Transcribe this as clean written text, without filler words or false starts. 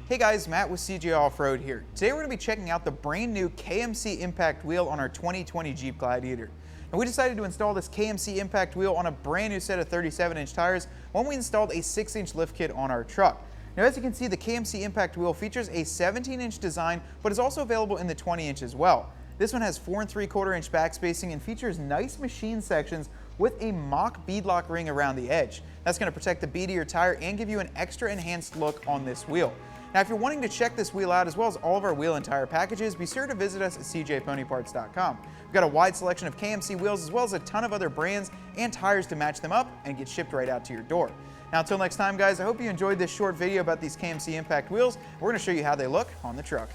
Hey guys, Matt with CJ Off-Road here. Today we're going to be checking out the brand new KMC impact wheel on our 2020 Jeep Gladiator. And we decided to install this KMC impact wheel on a brand new set of 37-inch tires when we installed a 6-inch lift kit on our truck. Now as you can see, the KMC impact wheel features a 17-inch design, but is also available in the 20-inch as well. This one has 4 3/4-inch back spacing and features nice machine sections with a mock beadlock ring around the edge. That's going to protect the bead of your tire and give you an extra enhanced look on this wheel. Now, if you're wanting to check this wheel out as well as all of our wheel and tire packages, be sure to visit us at cjponyparts.com. We've got a wide selection of KMC wheels as well as a ton of other brands and tires to match them up and get shipped right out to your door. Now, until next time, guys, I hope you enjoyed this short video about these KMC impact wheels. We're going to show you how they look on the truck.